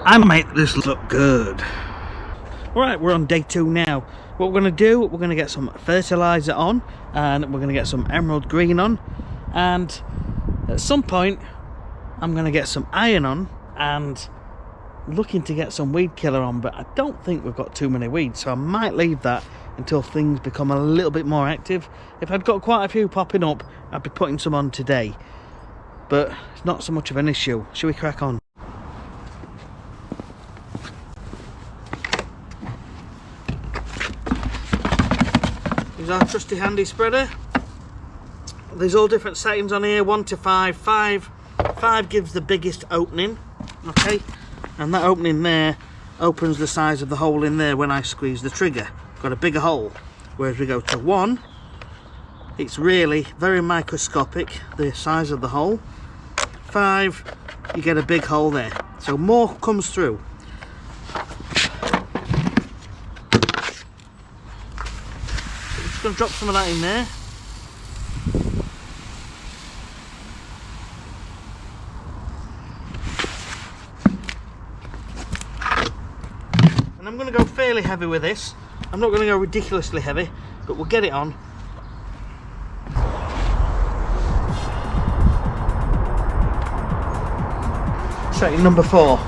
and make this look good. Right, we're on day 2 now. What we're going to do, we're going to get some fertilizer on, and we're going to get some emerald green on, and at some point I'm going to get some iron on, and looking to get some weed killer on, but I don't think we've got too many weeds, so I might leave that until things become a little bit more active. If I'd got quite a few popping up, I'd be putting some on today, but it's not so much of an issue. Shall we crack on? Here's our trusty handy spreader. There's all different settings on here, 1 to 5. 5 gives the biggest opening, okay, and that opening there opens the size of the hole in there when I squeeze the trigger. Got a bigger hole. Whereas we go to 1, it's really very microscopic, the size of the hole. 5, you get a big hole there, so more comes through. Going to drop some of that in there. And I'm going to go fairly heavy with this. I'm not going to go ridiculously heavy, but we'll get it on. Setting number 4.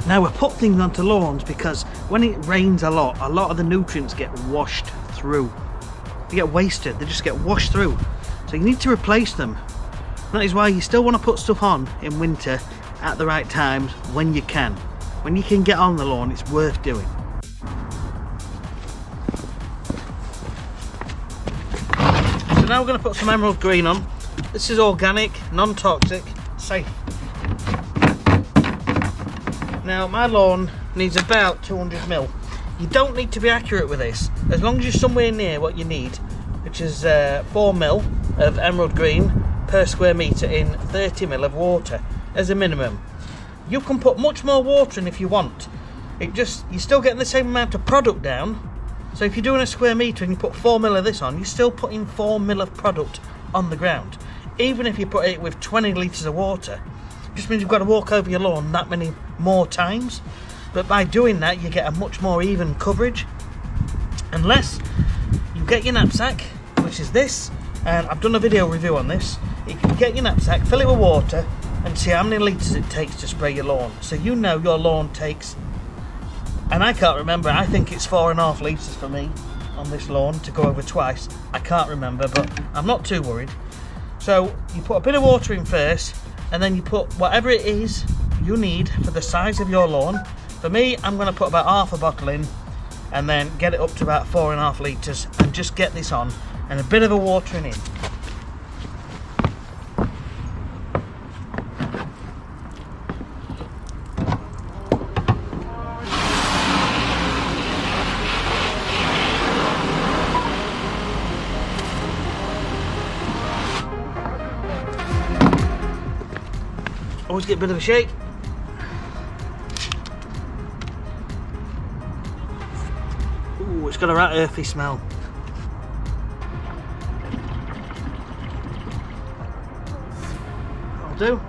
Now we put things onto lawns because when it rains a lot of the nutrients get washed through. They get wasted, they just get washed through. So you need to replace them. That is why you still want to put stuff on in winter at the right times when you can. When you can get on the lawn, it's worth doing. So now we're going to put some emerald green on. This is organic, non-toxic, safe. Now my lawn needs about 200 ml. You don't need to be accurate with this, as long as you're somewhere near what you need, which is 4 ml of emerald green per square metre in 30 ml of water as a minimum. You can put much more water in if you want. You're still getting the same amount of product down. So if you're doing a square metre and you put 4 ml of this on, you're still putting 4 ml of product on the ground. Even if you put it with 20 litres of water, just means you've got to walk over your lawn that many more times. But by doing that, you get a much more even coverage. Unless you get your knapsack, which is this, and I've done a video review on this. You can get your knapsack, fill it with water, and see how many litres it takes to spray your lawn. So you know your lawn takes, and I can't remember, I think it's 4.5 litres for me on this lawn to go over twice. I can't remember, but I'm not too worried. So you put a bit of water in first, and then you put whatever it is you need for the size of your lawn. For me, I'm going to put about half a bottle in, and then get it up to about 4.5 litres, and just get this on, and a bit of a watering in. Always get a bit of a shake. Ooh, it's got a right earthy smell. That'll do.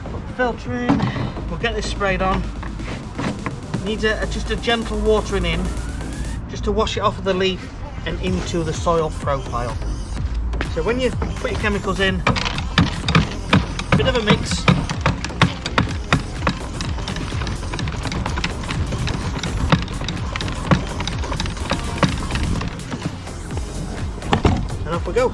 Put the filter in. We'll get this sprayed on. Needs just a gentle watering in, just to wash it off of the leaf and into the soil profile. So when you put your chemicals in, bit of a mix. And off we go.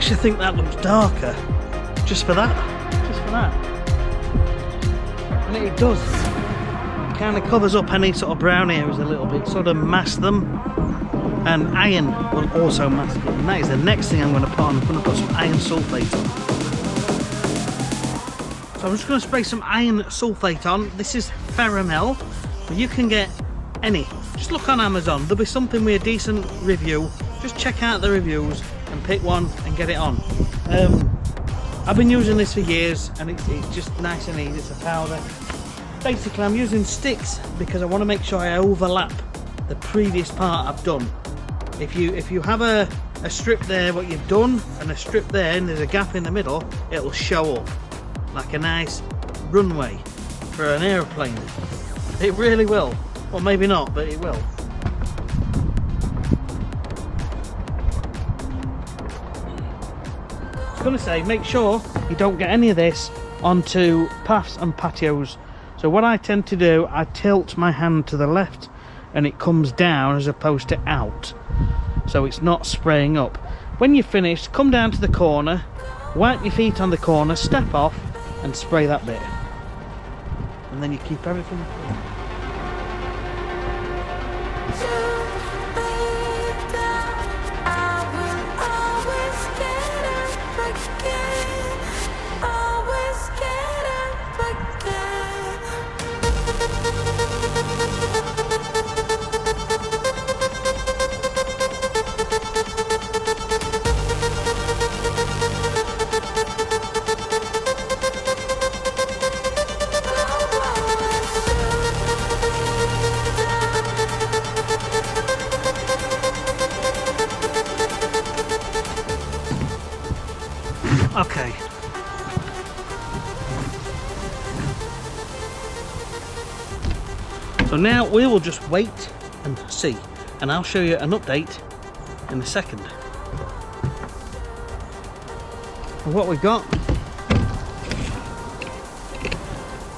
actually think that looks darker just for that. And it does. It kind of covers up any sort of brown areas a little bit, sort of mask them. And iron will also mask it. And that is the next thing I'm going to put on. I'm going to put some iron sulfate on. So I'm just going to spray some iron sulfate on. This is Ferramel, but you can get any. Just look on Amazon. There'll be something with a decent review. Just check out the reviews and pick one and get it on. I've been using this for years, and it's just nice and easy. It's a powder. Basically, I'm using sticks because I want to make sure I overlap the previous part I've done. If you have a strip there what you've done and a strip there and there's a gap in the middle, it'll show up like a nice runway for an aeroplane. It really will. Well, maybe not, but it will. I was going to say, make sure you don't get any of this onto paths and patios. So what I tend to do, I tilt my hand to the left and it comes down as opposed to out, so it's not spraying up. When you're finished, come down to the corner, wipe your feet on the corner, step off and spray that bit, and then you keep everything clean. Okay. So now we will just wait and see, and I'll show you an update in a second. And what we've got,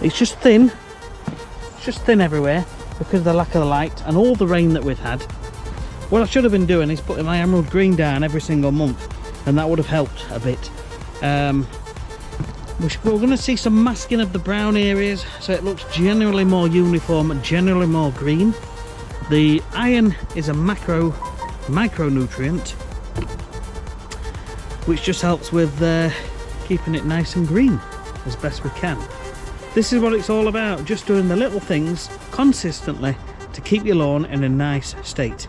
it's just thin. It's just thin everywhere because of the lack of the light and all the rain that we've had. What I should have been doing is putting my emerald green down every single month, and that would have helped a bit. We're going to see some masking of the brown areas, so it looks generally more uniform and generally more green. The iron is a micronutrient, which just helps with keeping it nice and green as best we can. This is what it's all about, just doing the little things consistently to keep your lawn in a nice state.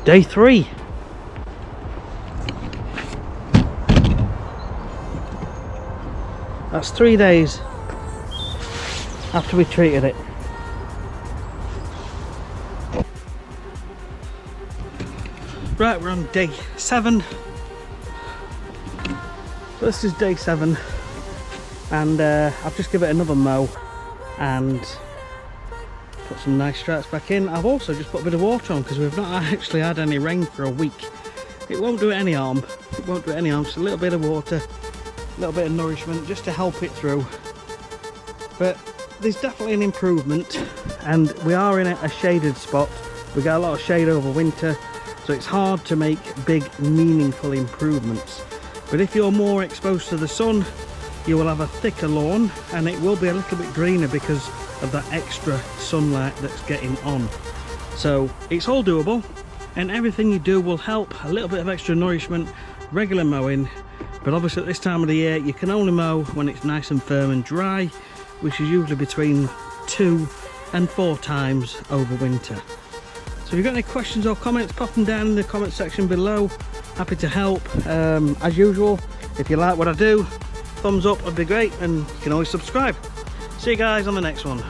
Day 3. That's 3 days after we treated it. Right, we're on day 7. So this is day 7, and I've just given it another mow and put some nice stripes back in. I've also just put a bit of water on because we've not actually had any rain for a week. It won't do it any harm. It won't do it any harm. Just a little bit of water, a little bit of nourishment just to help it through. But there's definitely an improvement, and we are in a shaded spot. We got a lot of shade over winter, so it's hard to make big meaningful improvements. But if you're more exposed to the sun, you will have a thicker lawn, and it will be a little bit greener because of that extra sunlight that's getting on. So it's all doable, and everything you do will help. A little bit of extra nourishment, regular mowing, but obviously at this time of the year you can only mow when it's nice and firm and dry, which is usually between 2 and 4 times over winter. So if you've got any questions or comments, pop them down in the comment section below. Happy to help. As usual, if you like what I do, thumbs up would be great, and you can always subscribe. See you guys on the next one.